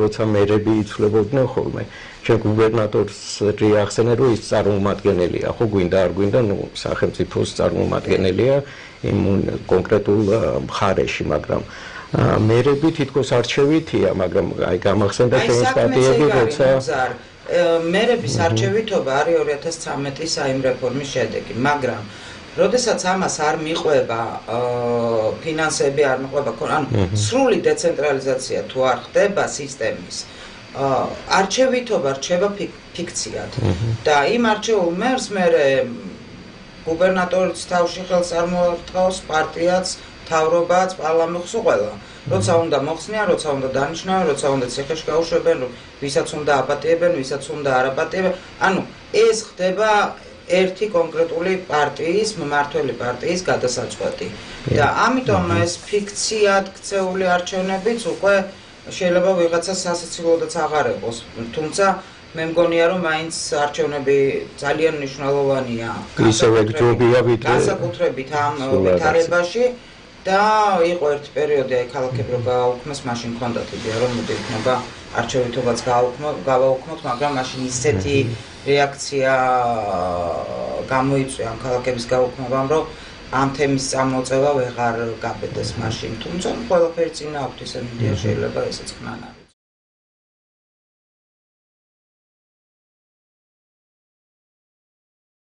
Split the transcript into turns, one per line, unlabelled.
როცა მერები იცვლებოდნენ ხოლმე ჩვენ გუბერნატორს რეახსენა რომ ის წარმომადგენელია ხო გვინდა არ გვინდა ნუ სახელმწიფოს წარმომადგენელია იმ კონკრეტულ მხარეში მაგრამ მერები თითქოს არჩევითია მაგრამ აი გამახსენდა ჩვენი სტატიები როცა
მერების არჩევითობა არის 2013 საიმ რეფორმის შედეგი მაგრამ როდესაც ამას არ მიყვება ფინანსები არ მიყვება ანუ სრული დეცენტრალიზაცია თუ არ ხდება სისტემის არჩევითობა რჩება ფიქციად და იმ არჩეულ მერს მე გუბერნატორიც თავში ხელს არ მოარტყავს პარტიაც თავრობაც პარლამენტს უყველა როცა უნდა მოხსნიან როცა უნდა დანიშნავენ როცა უნდა ციხეში გაუშვებენ ვისაც უნდა აპატიებენ ვისაც უნდა არ აპატიებენ ანუ ეს ხდება ერთი კონკრეტული პარტიის მმართველი პარტიის გადასაწყვეტი და ამიტომ ეს ფიქციად ქცეული არჩევნებიც უკვე შეიძლება ვიღაცას სასაცილოდაც აღარ ეყოს თუმცა მე მგონია რომ მაინც არჩევნები ძალიან მნიშვნელოვანია
ისევე ჯობია
განსაკუთრებით ამ ვითარებაში და იყო ერთი პერიოდი აი ქალაქები რო გააუქმეს მაშინ ჰქონდათ იდეა რომ მოდი იქნება არჩევითობაც გავაუქმოთ მაგრამ მაშინ ისეთი რეაქცია გამოიწვია ამ ქალაქების გაუქმებამ რომ ამ თემის წამოწევა ვეღარ გაბედეს მაშინ თუმცა ყველაფერი წინა აქვს ისე მიდია შეიძლება ესეც ხნან